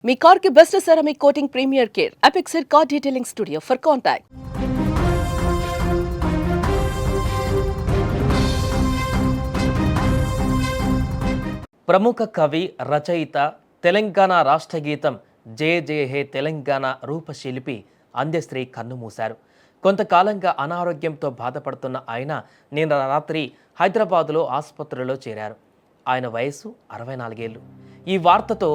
మీ car కి best ceramic coating premier care Apexar car detailing studio for contact. ప్రముఖ కవి రచయిత తెలంగాణ రాష్ట్ర గీతం జయ జయ హే తెలంగాణ రూపశిల్పి అందెశ్రీ కన్నుమూశారు. కొంతకాలంగా అనారోగ్యంతో బాధపడుతున్న ఆయన నిన్న రాత్రి హైదరాబాదులో ఆసుపత్రిలో చేరారు. ఆయన వయసు 64 ఏళ్ళు. ఈ వార్తతో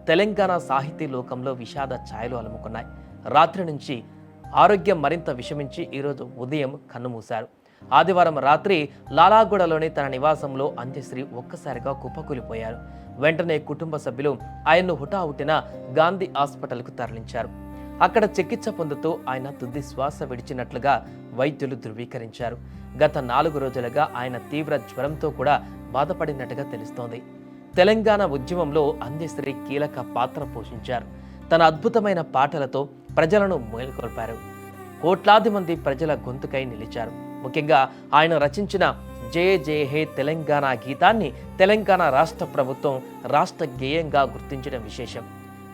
తెలంగాణ సాహితీ లోకంలో విషాద ఛాయలు అలుముకున్నాయి. రాత్రి నుంచి ఆరోగ్యం మరింత విషమించి ఈరోజు ఉదయం కన్నుమూశారు. ఆదివారం రాత్రి లాలాగూడలోని తన నివాసంలో అందెశ్రీ ఒక్కసారిగా కుప్పకూలిపోయారు. వెంటనే కుటుంబ సభ్యులు ఆయన్ను హుటాహుటిన గాంధీ హాస్పిటల్కు తరలించారు. అక్కడ చికిత్స పొందుతూ ఆయన తుది శ్వాస విడిచినట్లుగా వైద్యులు ధృవీకరించారు. గత 4 రోజులుగా ఆయన తీవ్ర జ్వరంతో కూడా బాధపడినట్టుగా తెలుస్తోంది. తెలంగాణ ఉద్యమంలో అందెశ్రీ కీలక పాత్ర పోషించారు. తన అద్భుతమైన పాటలతో ప్రజలను మేల్కొల్పారు. కోట్లాది మంది ప్రజల గొంతుకై నిలిచారు. ముఖ్యంగా ఆయన రచించిన జయ జయ హే తెలంగాణ గీతాన్ని తెలంగాణ రాష్ట్ర ప్రభుత్వం రాష్ట్ర గేయంగా గుర్తించడం విశేషం.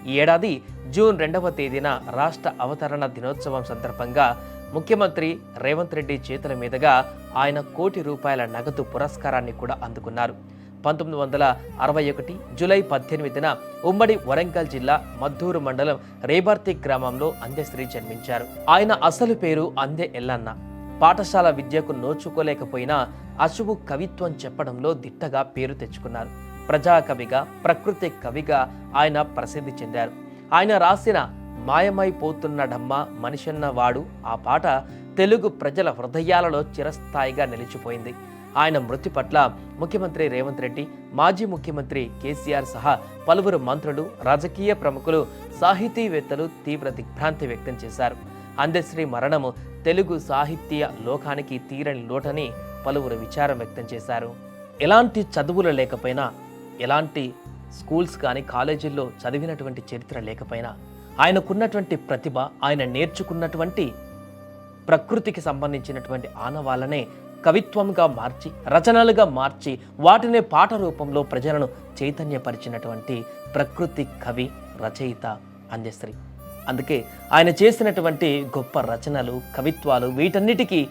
ఈ ఏడాది జూన్ 2వ తేదీన రాష్ట్ర అవతరణ దినోత్సవం సందర్భంగా ముఖ్యమంత్రి రేవంత్ రెడ్డి చేతుల మీదుగా ఆయన ₹1 కోటి నగదు పురస్కారాన్ని కూడా అందుకున్నారు. 1961 జూలై 18న ఉమ్మడి వరంగల్ జిల్లా మద్దూరు మండలం రేబర్తి గ్రామంలో అందెశ్రీ జన్మించారు. ఆయన అసలు పేరు అందె ఎల్లన్న. పాఠశాల విద్యకు నోచుకోలేకపోయినా అశువు కవిత్వం చెప్పడంలో దిట్టగా పేరు తెచ్చుకున్నారు. ప్రజాకవిగా, ప్రకృతి కవిగా ఆయన ప్రసిద్ధి చెందారు. ఆయన రాసిన మాయమైపోతున్నడమ్మ మనిషన్న వాడు ఆ పాట తెలుగు ప్రజల హృదయాలలో చిరస్థాయిగా నిలిచిపోయింది. ఆయన మృతి పట్ల ముఖ్యమంత్రి రేవంత్ రెడ్డి, మాజీ ముఖ్యమంత్రి కేసీఆర్ సహా పలువురు మంత్రులు, రాజకీయ ప్రముఖులు, సాహితీవేత్తలు తీవ్ర దిగ్భ్రాంతి వ్యక్తం చేశారు. అందెశ్రీ మరణము తెలుగు సాహిత్య లోకానికి తీరని లోటని పలువురు విచారం వ్యక్తం చేశారు. ఎలాంటి చదువులు లేకపోయినా, ఎలాంటి స్కూల్స్ కానీ కాలేజీల్లో చదివినటువంటి చరిత్ర లేకపోయినా ఆయనకున్నటువంటి ప్రతిభ, ఆయన నేర్చుకున్నటువంటి ప్రకృతికి సంబంధించినటువంటి ఆనవాళ్ళనే కవిత్వంగా మార్చి, రచనలుగా మార్చి, వాటినే పాట రూపంలో ప్రజలను చైతన్యపరిచినటువంటి ప్రకృతి కవి, రచయిత అందెశ్రీ. అందుకే ఆయన చేసినటువంటి గొప్ప రచనలు, కవిత్వాలు వీటన్నిటికీ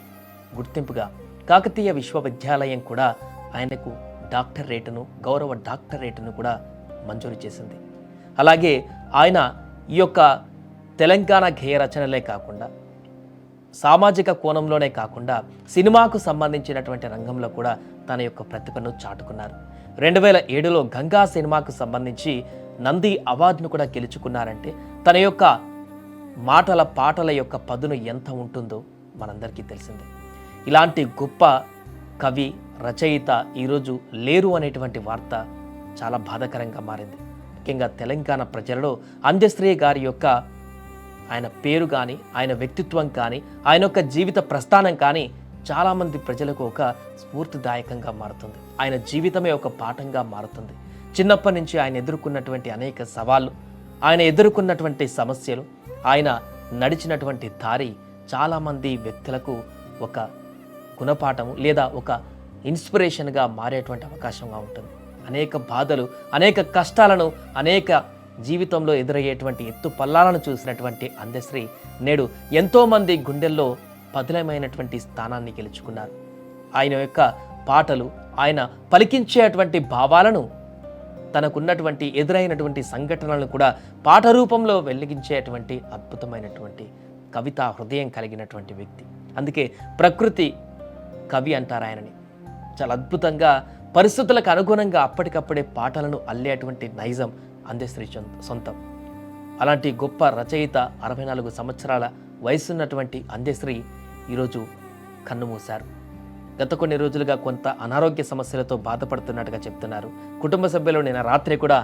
గుర్తింపుగా కాకతీయ విశ్వవిద్యాలయం కూడా ఆయనకు డాక్టరేటును, గౌరవ డాక్టరేటును కూడా మంజూరు చేసింది. అలాగే ఆయన ఈ యొక్క తెలంగాణ గేయ రచనలే కాకుండా, సామాజిక కోణంలోనే కాకుండా సినిమాకు సంబంధించినటువంటి రంగంలో కూడా తన యొక్క ప్రతిభను చాటుకున్నారు. 2007లో గంగా సినిమాకు సంబంధించి నంది అవార్డును కూడా గెలుచుకున్నారంటే తన యొక్క మాటల, పాటల యొక్క పదును ఎంత ఉంటుందో మనందరికీ తెలిసిందే. ఇలాంటి గొప్ప కవి, రచయిత ఈరోజు లేరు అనేటువంటి వార్త చాలా బాధాకరంగా మారింది. ముఖ్యంగా తెలంగాణ ప్రజలలో అందెశ్రీ గారి యొక్క ఆయన పేరు కానీ, ఆయన వ్యక్తిత్వం కానీ, ఆయన యొక్క జీవిత ప్రస్థానం కానీ చాలామంది ప్రజలకు ఒక స్ఫూర్తిదాయకంగా మారుతుంది. ఆయన జీవితమే ఒక పాఠంగా మారుతుంది. చిన్నప్పటి నుంచి ఆయన ఎదుర్కొన్నటువంటి అనేక సవాళ్ళు, ఆయన ఎదుర్కొన్నటువంటి సమస్యలు, ఆయన నడిచినటువంటి దారి చాలామంది వ్యక్తులకు ఒక గుణపాఠము లేదా ఒక ఇన్స్పిరేషన్గా మారేటువంటి అవకాశంగా ఉంటుంది. అనేక బాధలు, అనేక కష్టాలను, అనేక జీవితంలో ఎదురయ్యేటువంటి ఎత్తు పల్లాలను చూసినటువంటి అందెశ్రీ నేడు ఎంతోమంది గుండెల్లో పదులమైనటువంటి స్థానాన్ని గెలుచుకున్నారు. ఆయన యొక్క పాటలు, ఆయన పలికించేటువంటి భావాలను, తనకున్నటువంటి ఎదురైనటువంటి సంఘటనలను కూడా పాట రూపంలో వెలిగించేటువంటి అద్భుతమైనటువంటి కవితా హృదయం కలిగినటువంటి వ్యక్తి. అందుకే ప్రకృతి కవి అంటారు ఆయనని. చాలా అద్భుతంగా పరిస్థితులకు అనుగుణంగా అప్పటికప్పుడే పాటలను అల్లేటువంటి నైజం అందెశ్రీ సొంతం. అలాంటి గొప్ప రచయిత, 64 సంవత్సరాల వయసున్నటువంటి అందెశ్రీ ఈరోజు కన్నుమూశారు. గత కొన్ని రోజులుగా కొంత అనారోగ్య సమస్యలతో బాధపడుతున్నట్టుగా చెప్తున్నారు కుటుంబ సభ్యులు. నిన్న రాత్రి కూడా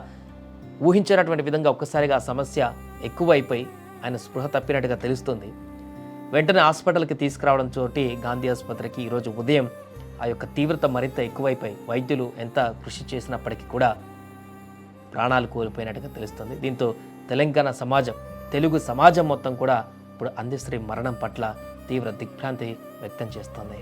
ఊహించినటువంటి విధంగా ఒక్కసారిగా ఆ సమస్య ఎక్కువైపోయి ఆయన స్పృహ తప్పినట్టుగా తెలుస్తుంది. వెంటనే హాస్పిటల్కి తీసుకురావడంతో గాంధీ ఆసుపత్రికి ఈరోజు ఉదయం ఆ యొక్క తీవ్రత మరింత ఎక్కువైపోయి వైద్యులు ఎంత కృషి చేసినప్పటికీ కూడా ప్రాణాలు కోల్పోయినట్టుగా తెలుస్తుంది. దీంతో తెలంగాణ సమాజం, తెలుగు సమాజం మొత్తం కూడా ఇప్పుడు అందెశ్రీ మరణం పట్ల తీవ్ర దిగ్భ్రాంతి వ్యక్తం చేస్తోంది.